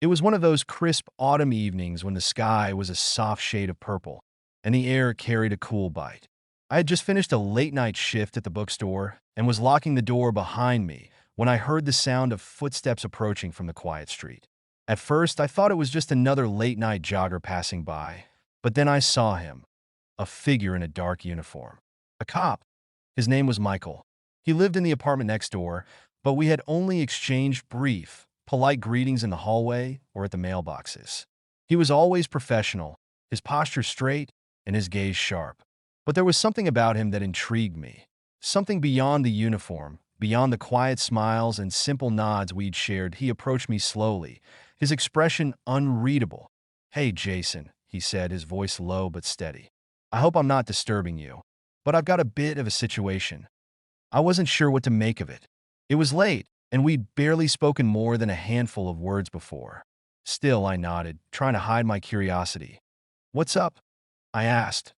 It was one of those crisp autumn evenings when the sky was a soft shade of purple, and the air carried a cool bite. I had just finished a late-night shift at the bookstore and was locking the door behind me when I heard the sound of footsteps approaching from the quiet street. At first, I thought it was just another late-night jogger passing by, but then I saw him, a figure in a dark uniform. A cop. His name was Michael. He lived in the apartment next door, but we had only exchanged brief, polite greetings in the hallway or at the mailboxes. He was always professional, his posture straight and his gaze sharp. But there was something about him that intrigued me. Something beyond the uniform, beyond the quiet smiles and simple nods we'd shared. He approached me slowly, his expression unreadable. "Hey, Jason," he said, his voice low but steady. "I hope I'm not disturbing you, but I've got a bit of a situation." I wasn't sure what to make of it. It was late, and we'd barely spoken more than a handful of words before. Still, I nodded, trying to hide my curiosity. "What's up?" I asked.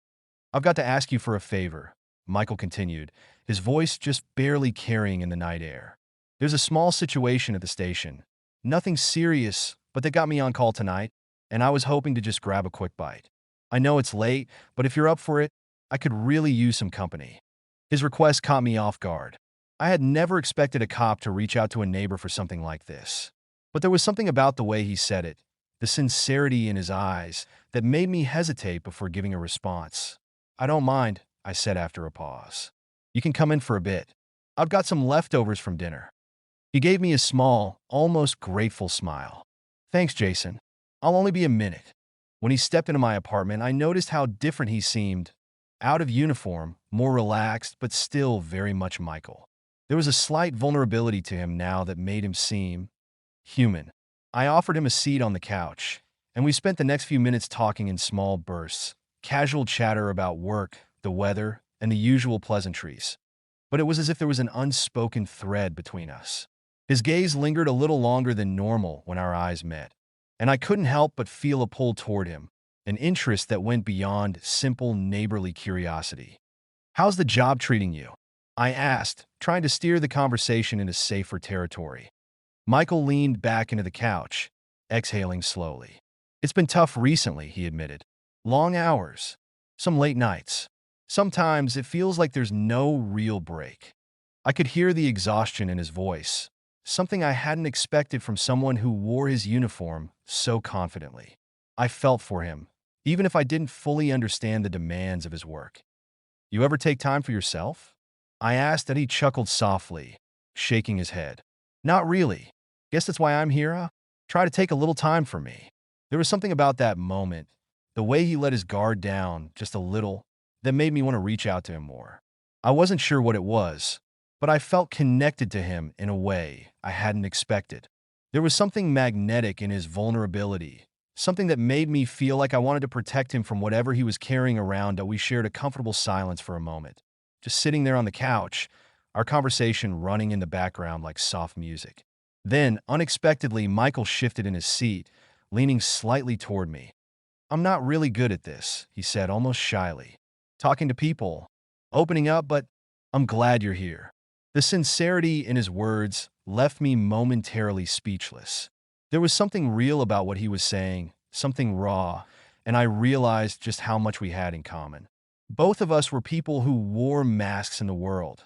"I've got to ask you for a favor," Michael continued, his voice just barely carrying in the night air. "There's a small situation at the station. Nothing serious, but they got me on call tonight, and I was hoping to just grab a quick bite. I know it's late, but if you're up for it, I could really use some company." His request caught me off guard. I had never expected a cop to reach out to a neighbor for something like this. But there was something about the way he said it, the sincerity in his eyes, that made me hesitate before giving a response. "I don't mind," I said after a pause. "You can come in for a bit. I've got some leftovers from dinner." He gave me a small, almost grateful smile. "Thanks, Jason. I'll only be a minute." When he stepped into my apartment, I noticed how different he seemed. Out of uniform, more relaxed, but still very much Michael. There was a slight vulnerability to him now that made him seem human. I offered him a seat on the couch, and we spent the next few minutes talking in small bursts, casual chatter about work, the weather, and the usual pleasantries. But it was as if there was an unspoken thread between us. His gaze lingered a little longer than normal when our eyes met, and I couldn't help but feel a pull toward him, an interest that went beyond simple neighborly curiosity. "How's the job treating you?" I asked, trying to steer the conversation into safer territory. Michael leaned back into the couch, exhaling slowly. "It's been tough recently," he admitted. "Long hours. Some late nights. Sometimes it feels like there's no real break." I could hear the exhaustion in his voice, something I hadn't expected from someone who wore his uniform so confidently. I felt for him, even if I didn't fully understand the demands of his work. "You ever take time for yourself?" I asked, and he chuckled softly, shaking his head. "Not really. Guess that's why I'm here, huh? Try to take a little time for me." There was something about that moment, the way he let his guard down just a little, that made me want to reach out to him more. I wasn't sure what it was, but I felt connected to him in a way I hadn't expected. There was something magnetic in his vulnerability, something that made me feel like I wanted to protect him from whatever he was carrying around. That we shared a comfortable silence for a moment, just sitting there on the couch, our conversation running in the background like soft music. Then, unexpectedly, Michael shifted in his seat, leaning slightly toward me. "I'm not really good at this," he said almost shyly. "Talking to people, opening up, but I'm glad you're here." The sincerity in his words left me momentarily speechless. There was something real about what he was saying, something raw, and I realized just how much we had in common. Both of us were people who wore masks in the world.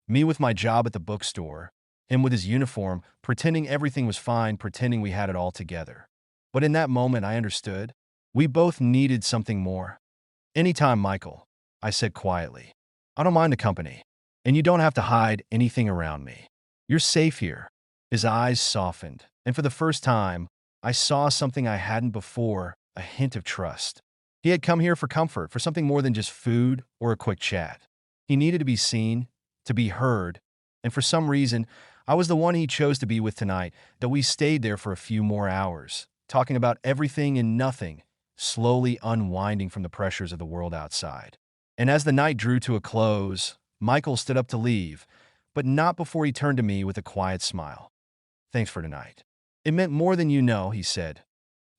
Me with my job at the bookstore, him with his uniform, pretending everything was fine, pretending we had it all together. But in that moment, I understood. We both needed something more. "Anytime, Michael," I said quietly. "I don't mind the company, and you don't have to hide anything around me. You're safe here." His eyes softened, and for the first time, I saw something I hadn't before, a hint of trust. He had come here for comfort, for something more than just food or a quick chat. He needed to be seen, to be heard, and for some reason, I was the one he chose to be with tonight. That we stayed there for a few more hours, talking about everything and nothing, slowly unwinding from the pressures of the world outside. And as the night drew to a close, Michael stood up to leave, but not before he turned to me with a quiet smile. "Thanks for tonight. It meant more than you know," he said.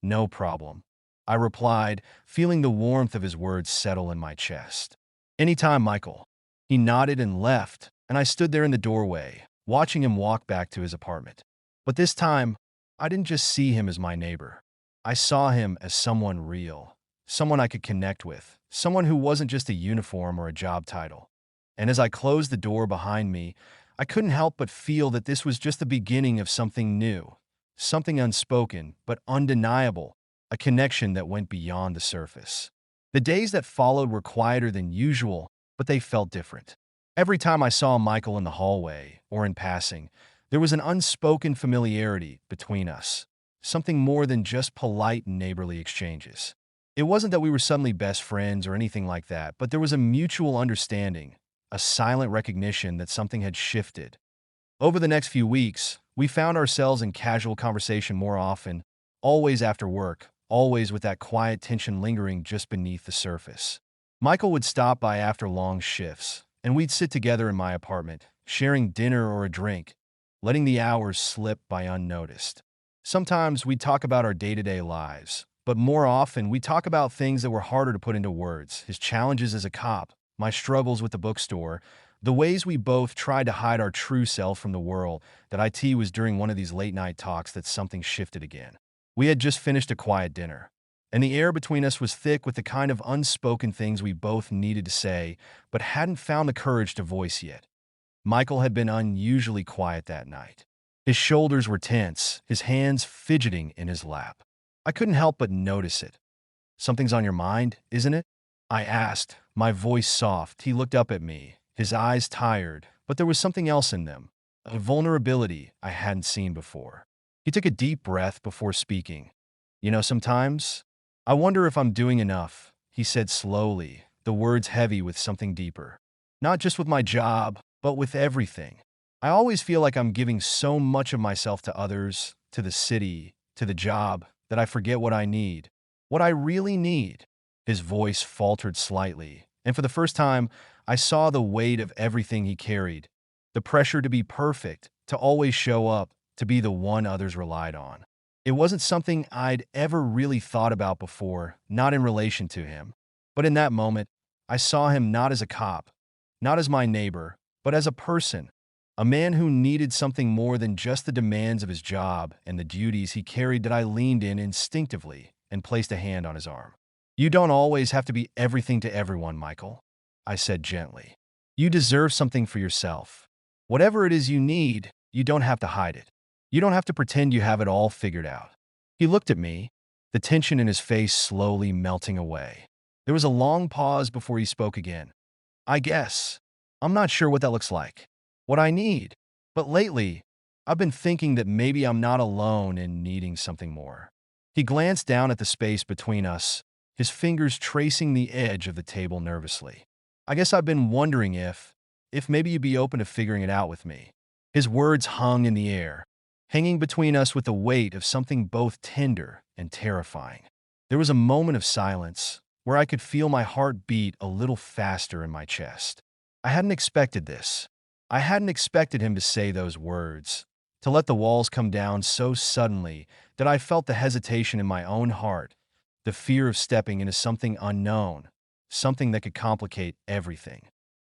"No problem," I replied, feeling the warmth of his words settle in my chest. "Anytime, Michael." He nodded and left, and I stood there in the doorway, watching him walk back to his apartment. But this time, I didn't just see him as my neighbor. I saw him as someone real, someone I could connect with, someone who wasn't just a uniform or a job title. And as I closed the door behind me, I couldn't help but feel that this was just the beginning of something new, something unspoken but undeniable, a connection that went beyond the surface. The days that followed were quieter than usual, but they felt different. Every time I saw Michael in the hallway or in passing, there was an unspoken familiarity between us, something more than just polite neighborly exchanges. It wasn't that we were suddenly best friends or anything like that, but there was a mutual understanding, a silent recognition that something had shifted. Over the next few weeks, we found ourselves in casual conversation more often, always after work, always with that quiet tension lingering just beneath the surface. Michael would stop by after long shifts, and we'd sit together in my apartment, sharing dinner or a drink, letting the hours slip by unnoticed. Sometimes we'd talk about our day-to-day lives, but more often we'd talk about things that were harder to put into words: his challenges as a cop, my struggles with the bookstore, the ways we both tried to hide our true self from the world. That IT was during one of these late-night talks that something shifted again. We had just finished a quiet dinner, and the air between us was thick with the kind of unspoken things we both needed to say, but hadn't found the courage to voice yet. Michael had been unusually quiet that night. His shoulders were tense, his hands fidgeting in his lap. I couldn't help but notice it. "Something's on your mind, isn't it?" I asked, my voice soft. He looked up at me, his eyes tired, but there was something else in them, a vulnerability I hadn't seen before. He took a deep breath before speaking. Sometimes I wonder if I'm doing enough," he said slowly, the words heavy with something deeper. "Not just with my job, but with everything. I always feel like I'm giving so much of myself to others, to the city, to the job, that I forget what I need. What I really need." His voice faltered slightly, and for the first time, I saw the weight of everything he carried. The pressure to be perfect, to always show up, to be the one others relied on. It wasn't something I'd ever really thought about before, not in relation to him. But in that moment, I saw him not as a cop, not as my neighbor, but as a person, a man who needed something more than just the demands of his job and the duties he carried. That I leaned in instinctively and placed a hand on his arm. "You don't always have to be everything to everyone, Michael," I said gently. "You deserve something for yourself. Whatever it is you need, you don't have to hide it. You don't have to pretend you have it all figured out." He looked at me, the tension in his face slowly melting away. There was a long pause before he spoke again. "I guess. I'm not sure what that looks like, what I need. But lately, I've been thinking that maybe I'm not alone in needing something more." He glanced down at the space between us, his fingers tracing the edge of the table nervously. "I guess I've been wondering if maybe you'd be open to figuring it out with me." His words hung in the air, hanging between us with the weight of something both tender and terrifying. There was a moment of silence where I could feel my heart beat a little faster in my chest. I hadn't expected this. I hadn't expected him to say those words, to let the walls come down so suddenly that I felt the hesitation in my own heart, the fear of stepping into something unknown, something that could complicate everything.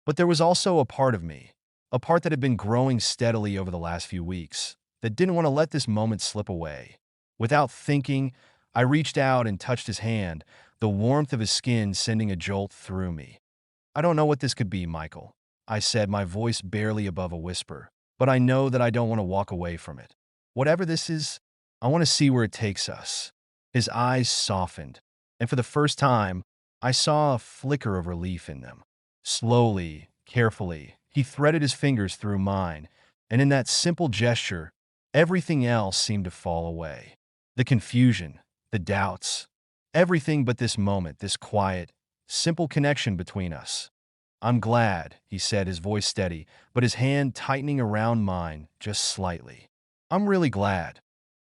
But there was also a part of me, a part that had been growing steadily over the last few weeks, that didn't want to let this moment slip away. Without thinking, I reached out and touched his hand, the warmth of his skin sending a jolt through me. "I don't know what this could be, Michael," I said, my voice barely above a whisper, "but I know that I don't want to walk away from it. Whatever this is, I want to see where it takes us." His eyes softened, and for the first time, I saw a flicker of relief in them. Slowly, carefully, he threaded his fingers through mine, and in that simple gesture, everything else seemed to fall away. The confusion, the doubts, everything but this moment, this quiet, simple connection between us. "I'm glad," he said, his voice steady, but his hand tightening around mine just slightly. "I'm really glad."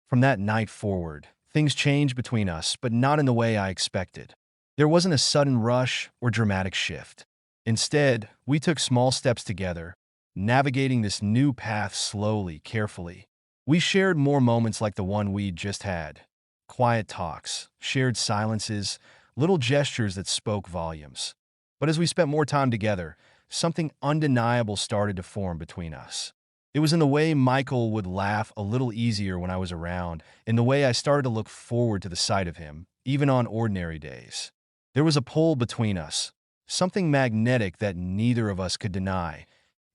From that night forward, things changed between us, but not in the way I expected. There wasn't a sudden rush or dramatic shift. Instead, we took small steps together, navigating this new path slowly, carefully. We shared more moments like the one we'd just had. Quiet talks, shared silences, little gestures that spoke volumes. But as we spent more time together, something undeniable started to form between us. It was in the way Michael would laugh a little easier when I was around, in the way I started to look forward to the sight of him, even on ordinary days. There was a pull between us, something magnetic that neither of us could deny,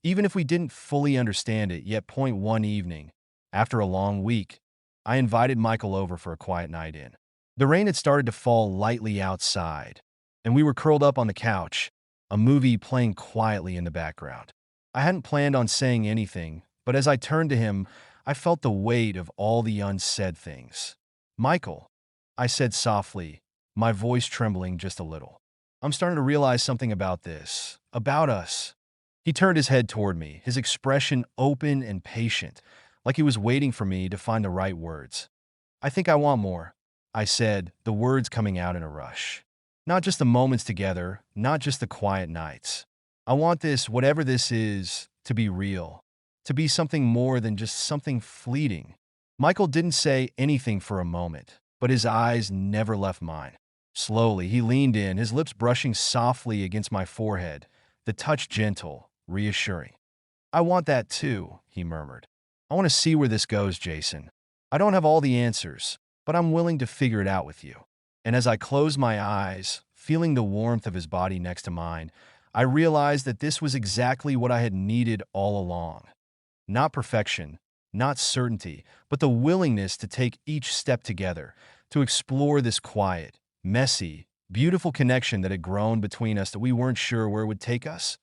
even if we didn't fully understand it. Yet, point one evening, after a long week, I invited Michael over for a quiet night in. The rain had started to fall lightly outside, and we were curled up on the couch, a movie playing quietly in the background. I hadn't planned on saying anything, but as I turned to him, I felt the weight of all the unsaid things. "Michael," I said softly, my voice trembling just a little. "I'm starting to realize something about this, about us." He turned his head toward me, his expression open and patient, like he was waiting for me to find the right words. "I think I want more," I said, the words coming out in a rush. "Not just the moments together, not just the quiet nights. I want this, whatever this is, to be real, to be something more than just something fleeting." Michael didn't say anything for a moment, but his eyes never left mine. Slowly, he leaned in, his lips brushing softly against my forehead, the touch gentle, reassuring. "I want that too," he murmured. "I want to see where this goes, Jason. I don't have all the answers, but I'm willing to figure it out with you." And as I closed my eyes, feeling the warmth of his body next to mine, I realized that this was exactly what I had needed all along. Not perfection, not certainty, but the willingness to take each step together, to explore this quiet, messy, beautiful connection that had grown between us that we weren't sure where it would take us.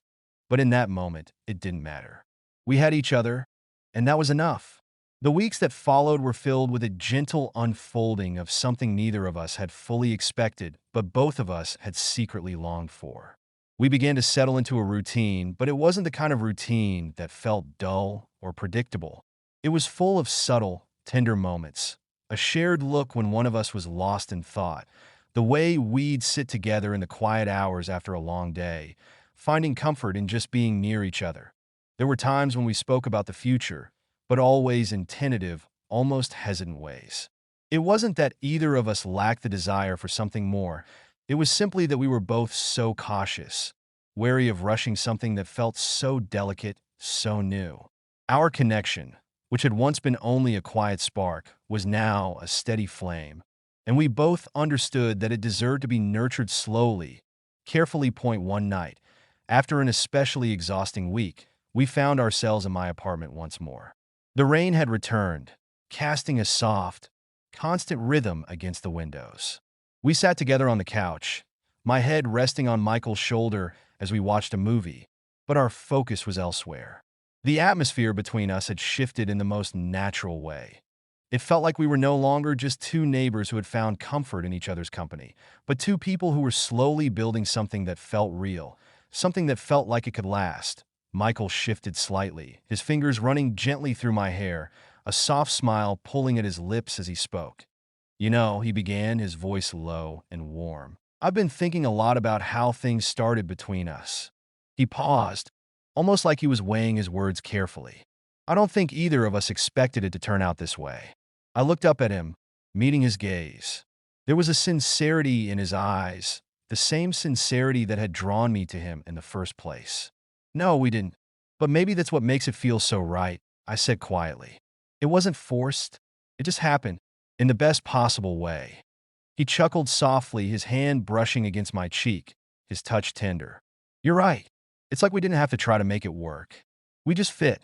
But in that moment, it didn't matter. We had each other, and that was enough. The weeks that followed were filled with a gentle unfolding of something neither of us had fully expected, but both of us had secretly longed for. We began to settle into a routine, but it wasn't the kind of routine that felt dull or predictable. It was full of subtle, tender moments, a shared look when one of us was lost in thought, the way we'd sit together in the quiet hours after a long day, finding comfort in just being near each other. There were times when we spoke about the future, but always in tentative, almost hesitant ways. It wasn't that either of us lacked the desire for something more. It was simply that we were both so cautious, wary of rushing something that felt so delicate, so new. Our connection, which had once been only a quiet spark, was now a steady flame, and we both understood that it deserved to be nurtured slowly, carefully. Point one night, after an especially exhausting week, we found ourselves in my apartment once more. The rain had returned, casting a soft, constant rhythm against the windows. We sat together on the couch, my head resting on Michael's shoulder as we watched a movie, but our focus was elsewhere. The atmosphere between us had shifted in the most natural way. It felt like we were no longer just two neighbors who had found comfort in each other's company, but two people who were slowly building something that felt real, something that felt like it could last. Michael shifted slightly, his fingers running gently through my hair, a soft smile pulling at his lips as he spoke. "You know," he began, his voice low and warm, "I've been thinking a lot about how things started between us." He paused, almost like he was weighing his words carefully. I don't think either of us expected it to turn out this way. I looked up at him, meeting his gaze. There was a sincerity in his eyes, the same sincerity that had drawn me to him in the first place. "No, we didn't. But maybe that's what makes it feel so right," I said quietly. "It wasn't forced. It just happened, in the best possible way." He chuckled softly, his hand brushing against my cheek, his touch tender. "You're right. It's like we didn't have to try to make it work. We just fit."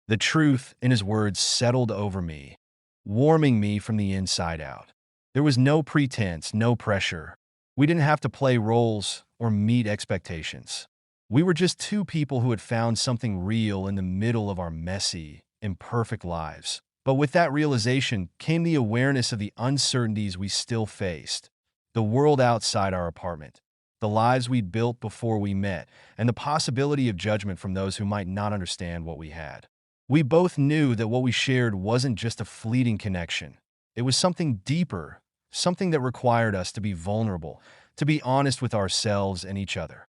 The truth in his words settled over me, warming me from the inside out. There was no pretense, no pressure. We didn't have to play roles or meet expectations. We were just two people who had found something real in the middle of our messy, imperfect lives. But with that realization came the awareness of the uncertainties we still faced, the world outside our apartment, the lives we'd built before we met, and the possibility of judgment from those who might not understand what we had. We both knew that what we shared wasn't just a fleeting connection. It was something deeper, something that required us to be vulnerable, to be honest with ourselves and each other.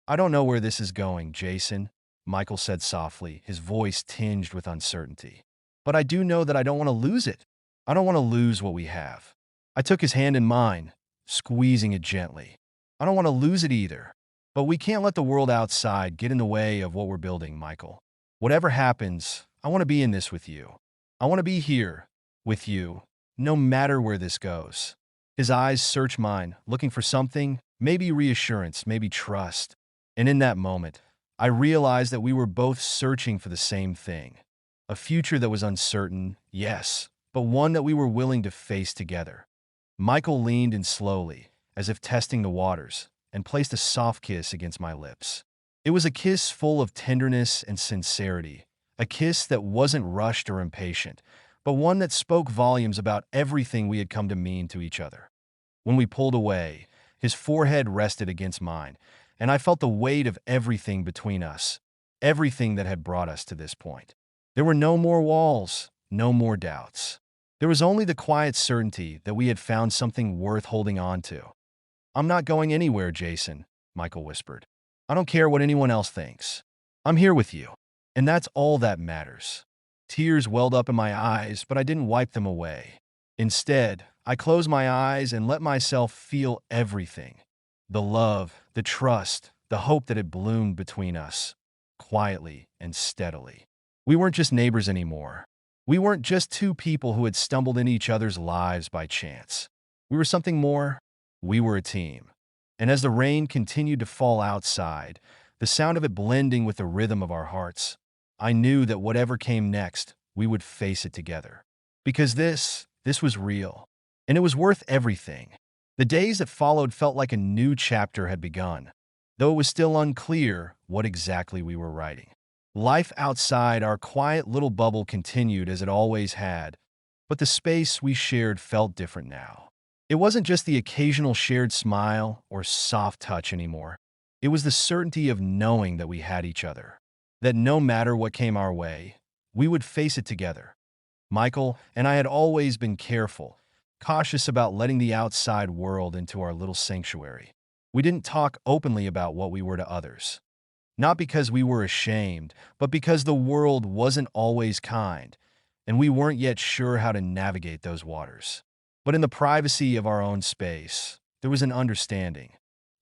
"I don't know where this is going, Jason," Michael said softly, his voice tinged with uncertainty. "But I do know that I don't want to lose it. I don't want to lose what we have." I took his hand in mine, squeezing it gently. "I don't want to lose it either. But we can't let the world outside get in the way of what we're building, Michael. Whatever happens, I want to be in this with you. I want to be here with you, no matter where this goes." His eyes searched mine, looking for something, maybe reassurance, maybe trust. And in that moment, I realized that we were both searching for the same thing. A future that was uncertain, yes, but one that we were willing to face together. Michael leaned in slowly, as if testing the waters, and placed a soft kiss against my lips. It was a kiss full of tenderness and sincerity, a kiss that wasn't rushed or impatient, but one that spoke volumes about everything we had come to mean to each other. When we pulled away, his forehead rested against mine, and I felt the weight of everything between us, everything that had brought us to this point. There were no more walls, no more doubts. There was only the quiet certainty that we had found something worth holding on to. "I'm not going anywhere, Jason," Michael whispered. "I don't care what anyone else thinks. I'm here with you, and that's all that matters." Tears welled up in my eyes, but I didn't wipe them away. Instead, I closed my eyes and let myself feel everything. The love, the trust, the hope that had bloomed between us, quietly and steadily. We weren't just neighbors anymore. We weren't just two people who had stumbled into each other's lives by chance. We were something more. We were a team. And as the rain continued to fall outside, the sound of it blending with the rhythm of our hearts, I knew that whatever came next, we would face it together. Because this was real. And it was worth everything. The days that followed felt like a new chapter had begun, though it was still unclear what exactly we were writing. Life outside our quiet little bubble continued as it always had, but the space we shared felt different now. It wasn't just the occasional shared smile or soft touch anymore. It was the certainty of knowing that we had each other, that no matter what came our way, we would face it together. Michael and I had always been careful, cautious about letting the outside world into our little sanctuary. We didn't talk openly about what we were to others. Not because we were ashamed, but because the world wasn't always kind, and we weren't yet sure how to navigate those waters. But in the privacy of our own space, there was an understanding.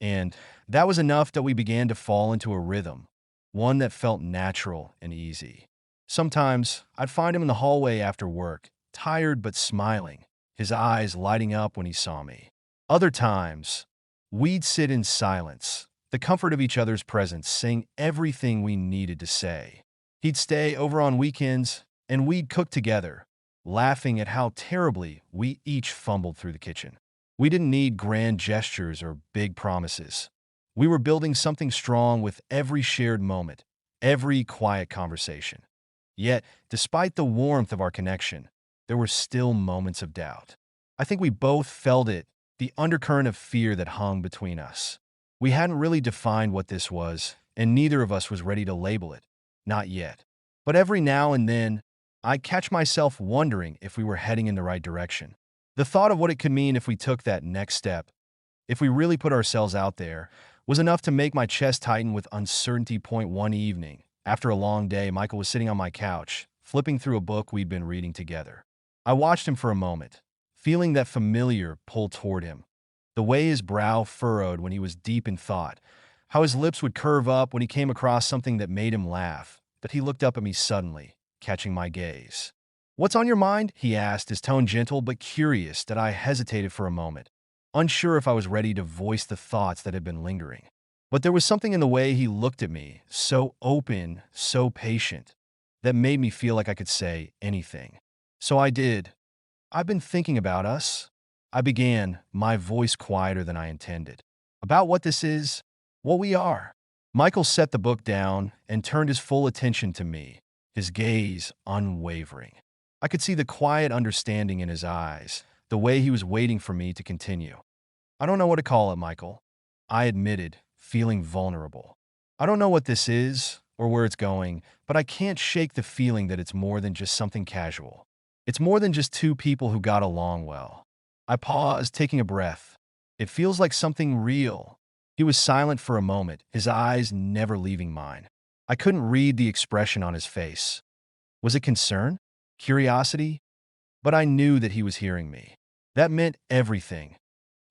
And that was enough that we began to fall into a rhythm, one that felt natural and easy. Sometimes I'd find him in the hallway after work, tired but smiling, his eyes lighting up when he saw me. Other times, we'd sit in silence, the comfort of each other's presence, saying everything we needed to say. He'd stay over on weekends, and we'd cook together, laughing at how terribly we each fumbled through the kitchen. We didn't need grand gestures or big promises. We were building something strong with every shared moment, every quiet conversation. Yet, despite the warmth of our connection, there were still moments of doubt. I think we both felt it, the undercurrent of fear that hung between us. We hadn't really defined what this was, and neither of us was ready to label it. Not yet. But every now and then, I'd catch myself wondering if we were heading in the right direction. The thought of what it could mean if we took that next step, if we really put ourselves out there, was enough to make my chest tighten with uncertainty. One evening, after a long day, Michael was sitting on my couch, flipping through a book we'd been reading together. I watched him for a moment, feeling that familiar pull toward him. The way his brow furrowed when he was deep in thought, how his lips would curve up when he came across something that made him laugh, but he looked up at me suddenly, catching my gaze. "What's on your mind?" he asked, his tone gentle but curious that I hesitated for a moment, unsure if I was ready to voice the thoughts that had been lingering. But there was something in the way he looked at me, so open, so patient, that made me feel like I could say anything. So I did. "I've been thinking about us," I began, my voice quieter than I intended. "About what this is, what we are." Michael set the book down and turned his full attention to me, his gaze unwavering. I could see the quiet understanding in his eyes, the way he was waiting for me to continue. "I don't know what to call it, Michael," I admitted, feeling vulnerable. "I don't know what this is or where it's going, but I can't shake the feeling that it's more than just something casual. It's more than just two people who got along well." I paused, taking a breath. "It feels like something real." He was silent for a moment, his eyes never leaving mine. I couldn't read the expression on his face. Was it concern? Curiosity? But I knew that he was hearing me. That meant everything.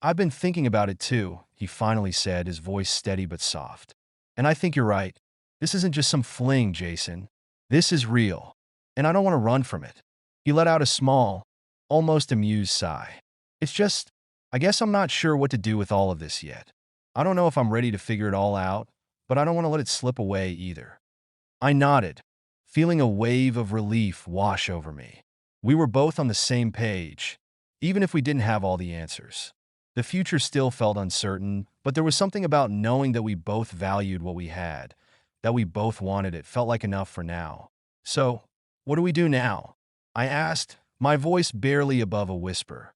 "I've been thinking about it too," he finally said, his voice steady but soft. "And I think you're right. This isn't just some fling, Jason. This is real. and I don't want to run from it. He let out a small, almost amused sigh. It's just, I guess I'm not sure what to do with all of this yet. I don't know if I'm ready to figure it all out, but I don't want to let it slip away either. I nodded, feeling a wave of relief wash over me. We were both on the same page, even if we didn't have all the answers. The future still felt uncertain, but there was something about knowing that we both valued what we had, that we both wanted it, felt like enough for now. So, what do we do now? I asked, my voice barely above a whisper.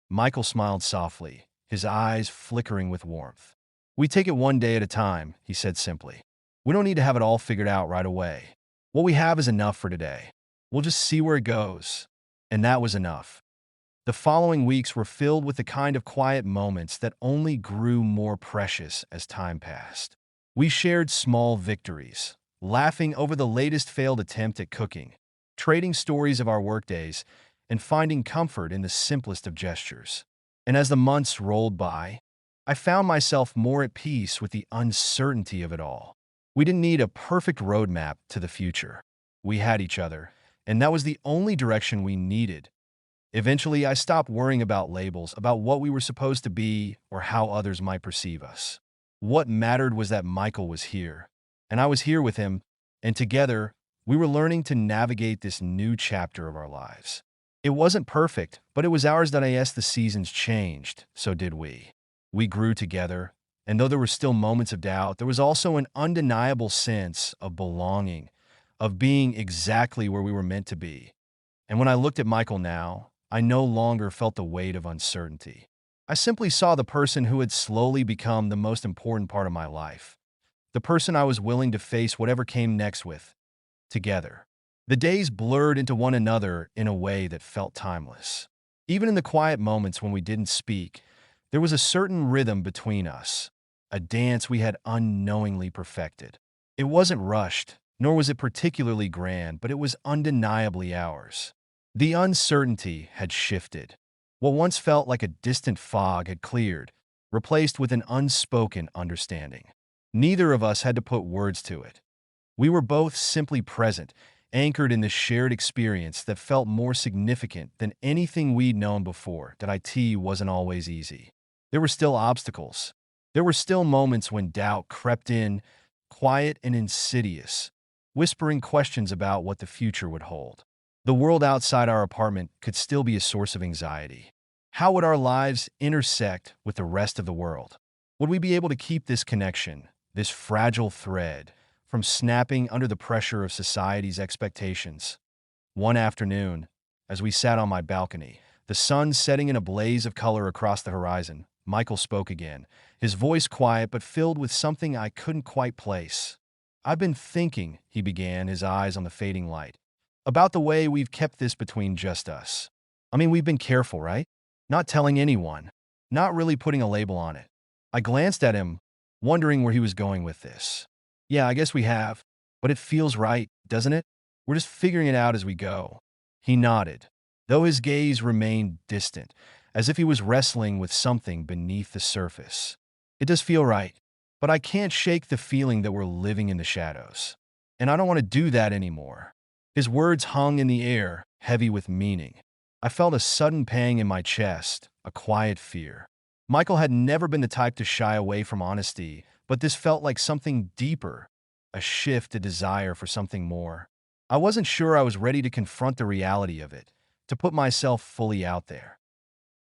Michael smiled softly, his eyes flickering with warmth. We take it one day at a time, he said simply. We don't need to have it all figured out right away. What we have is enough for today. We'll just see where it goes. And that was enough. The following weeks were filled with the kind of quiet moments that only grew more precious as time passed. We shared small victories, laughing over the latest failed attempt at cooking, trading stories of our workdays, and finding comfort in the simplest of gestures. And as the months rolled by, I found myself more at peace with the uncertainty of it all. We didn't need a perfect roadmap to the future. We had each other, and that was the only direction we needed. Eventually, I stopped worrying about labels, about what we were supposed to be, or how others might perceive us. What mattered was that Michael was here, and I was here with him, and together, we were learning to navigate this new chapter of our lives. It wasn't perfect, but it was ours. As the seasons changed, so did we. We grew together, and though there were still moments of doubt, there was also an undeniable sense of belonging, of being exactly where we were meant to be. And when I looked at Michael now, I no longer felt the weight of uncertainty. I simply saw the person who had slowly become the most important part of my life, the person I was willing to face whatever came next with, together. The days blurred into one another in a way that felt timeless. Even in the quiet moments when we didn't speak, there was a certain rhythm between us, a dance we had unknowingly perfected. It wasn't rushed, nor was it particularly grand, but it was undeniably ours. The uncertainty had shifted. What once felt like a distant fog had cleared, replaced with an unspoken understanding. Neither of us had to put words to it. We were both simply present, anchored in this shared experience that felt more significant than anything we'd known before. That IT wasn't always easy. There were still obstacles. There were still moments when doubt crept in, quiet and insidious, whispering questions about what the future would hold. The world outside our apartment could still be a source of anxiety. How would our lives intersect with the rest of the world? Would we be able to keep this connection, this fragile thread, from snapping under the pressure of society's expectations? One afternoon, as we sat on my balcony, the sun setting in a blaze of color across the horizon, Michael spoke again, his voice quiet but filled with something I couldn't quite place. "I've been thinking," he began, his eyes on the fading light, "about the way we've kept this between just us. I mean, we've been careful, right? Not telling anyone, not really putting a label on it." I glanced at him, wondering where he was going with this. "Yeah, I guess we have, but it feels right, doesn't it? We're just figuring it out as we go." He nodded, though his gaze remained distant, as if he was wrestling with something beneath the surface. "It does feel right, but I can't shake the feeling that we're living in the shadows. And I don't want to do that anymore." His words hung in the air, heavy with meaning. I felt a sudden pang in my chest, a quiet fear. Michael had never been the type to shy away from honesty, but this felt like something deeper, a shift, a desire for something more. I wasn't sure I was ready to confront the reality of it, to put myself fully out there.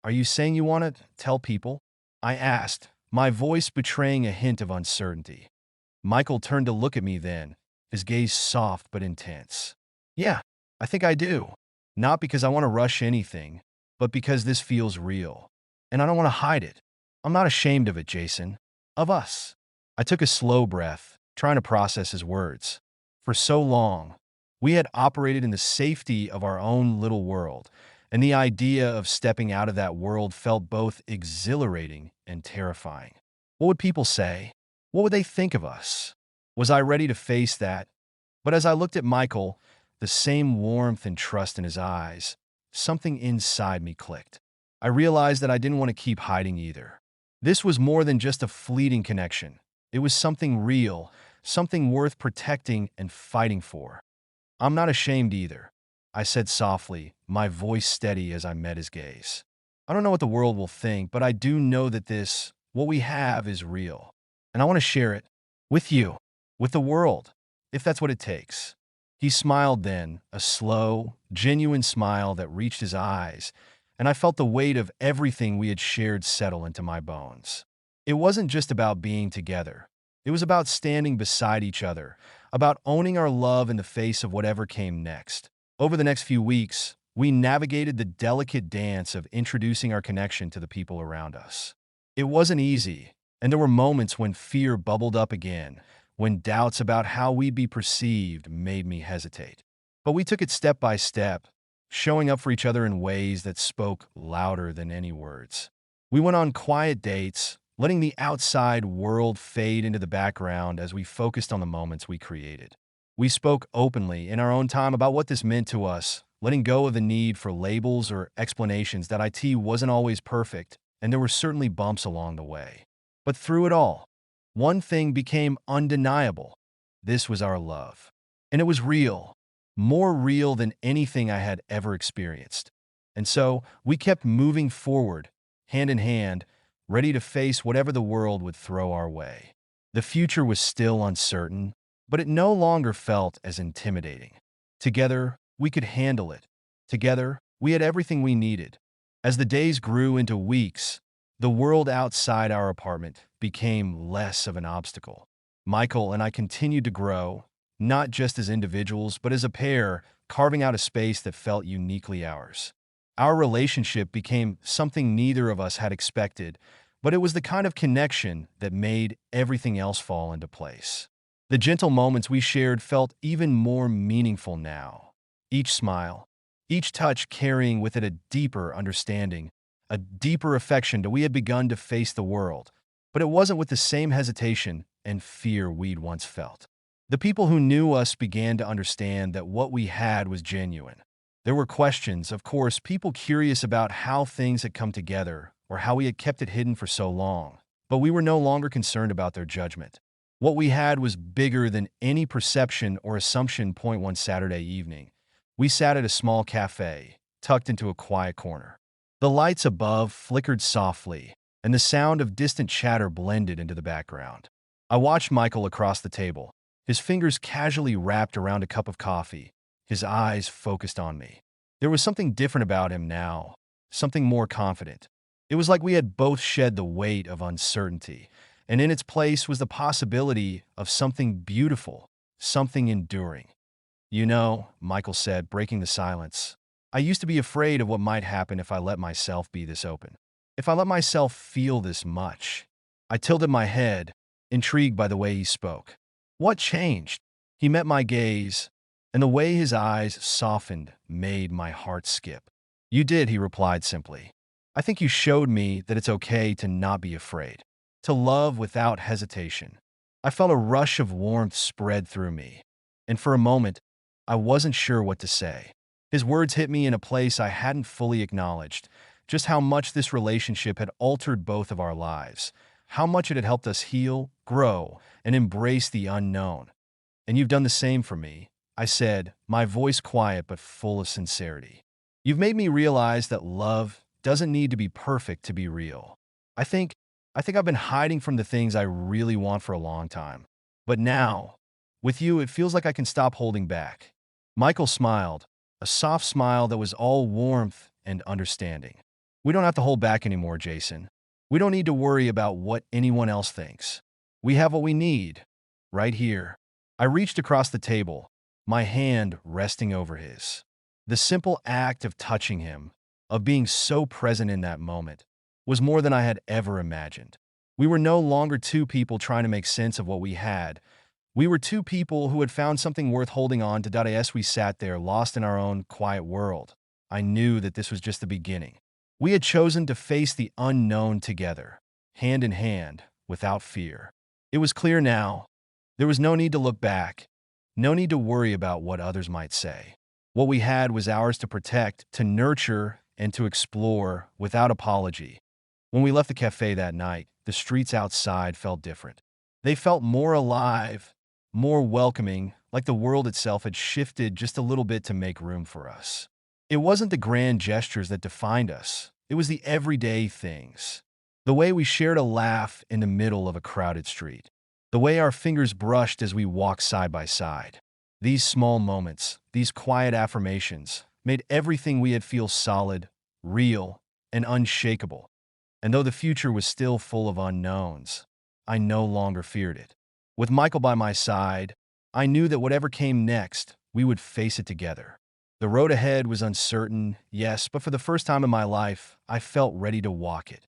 "Are you saying you want to tell people?" I asked, my voice betraying a hint of uncertainty. Michael turned to look at me then, his gaze soft but intense. "Yeah, I think I do. Not because I want to rush anything, but because this feels real. And I don't want to hide it. I'm not ashamed of it, Jason. Of us." I took a slow breath, trying to process his words. For so long, we had operated in the safety of our own little world, and the idea of stepping out of that world felt both exhilarating and terrifying. What would people say? What would they think of us? Was I ready to face that? But as I looked at Michael, the same warmth and trust in his eyes, something inside me clicked. I realized that I didn't want to keep hiding either. This was more than just a fleeting connection. It was something real, something worth protecting and fighting for. "I'm not ashamed either," I said softly, my voice steady as I met his gaze. I don't know what the world will think, but I do know that what we have is real. And I want to share it with you, with the world, if that's what it takes. He smiled then, a slow, genuine smile that reached his eyes, and I felt the weight of everything we had shared settle into my bones. It wasn't just about being together. It was about standing beside each other, about owning our love in the face of whatever came next. Over the next few weeks, we navigated the delicate dance of introducing our connection to the people around us. It wasn't easy, and there were moments when fear bubbled up again, when doubts about how we'd be perceived made me hesitate. But we took it step by step, showing up for each other in ways that spoke louder than any words. We went on quiet dates, letting the outside world fade into the background as we focused on the moments we created. We spoke openly in our own time about what this meant to us, letting go of the need for labels or explanations that IT wasn't always perfect, and there were certainly bumps along the way. But through it all, one thing became undeniable. This was our love. And it was real, more real than anything I had ever experienced. And so we kept moving forward, hand in hand, ready to face whatever the world would throw our way. The future was still uncertain, but it no longer felt as intimidating. Together, we could handle it. Together, we had everything we needed. As the days grew into weeks, the world outside our apartment became less of an obstacle. Michael and I continued to grow, not just as individuals, but as a pair, carving out a space that felt uniquely ours. Our relationship became something neither of us had expected, but it was the kind of connection that made everything else fall into place. The gentle moments we shared felt even more meaningful now. Each smile, each touch carrying with it a deeper understanding, a deeper affection that we had begun to face the world, but it wasn't with the same hesitation and fear we'd once felt. The people who knew us began to understand that what we had was genuine. There were questions, of course, people curious about how things had come together or how we had kept it hidden for so long, but we were no longer concerned about their judgment. What we had was bigger than any perception or assumption. One Saturday evening, we sat at a small cafe, tucked into a quiet corner. The lights above flickered softly, and the sound of distant chatter blended into the background. I watched Michael across the table, his fingers casually wrapped around a cup of coffee, his eyes focused on me. There was something different about him now, something more confident. It was like we had both shed the weight of uncertainty, and in its place was the possibility of something beautiful, something enduring. You know, Michael said, breaking the silence, I used to be afraid of what might happen if I let myself be this open. If I let myself feel this much. I tilted my head, intrigued by the way he spoke. What changed? He met my gaze, and the way his eyes softened made my heart skip. You did, he replied simply. I think you showed me that it's okay to not be afraid, to love without hesitation. I felt a rush of warmth spread through me, and for a moment, I wasn't sure what to say. His words hit me in a place I hadn't fully acknowledged, just how much this relationship had altered both of our lives, how much it had helped us heal, grow, and embrace the unknown. And you've done the same for me, I said, my voice quiet but full of sincerity. You've made me realize that love doesn't need to be perfect to be real. I think I've been hiding from the things I really want for a long time. But now, with you, it feels like I can stop holding back. Michael smiled, a soft smile that was all warmth and understanding. We don't have to hold back anymore, Jason. We don't need to worry about what anyone else thinks. We have what we need, right here. I reached across the table, my hand resting over his. The simple act of touching him, of being so present in that moment, was more than I had ever imagined. We were no longer two people trying to make sense of what we had. We were two people who had found something worth holding on to. As we sat there, lost in our own quiet world, I knew that this was just the beginning. We had chosen to face the unknown together, hand in hand, without fear. It was clear now. There was no need to look back, no need to worry about what others might say. What we had was ours to protect, to nurture, and to explore without apology. When we left the cafe that night, the streets outside felt different. They felt more alive, more welcoming, like the world itself had shifted just a little bit to make room for us. It wasn't the grand gestures that defined us, it was the everyday things. The way we shared a laugh in the middle of a crowded street. The way our fingers brushed as we walked side by side. These small moments, these quiet affirmations, made everything we had feel solid, real, and unshakable. And though the future was still full of unknowns, I no longer feared it. With Michael by my side, I knew that whatever came next, we would face it together. The road ahead was uncertain, yes, but for the first time in my life, I felt ready to walk it.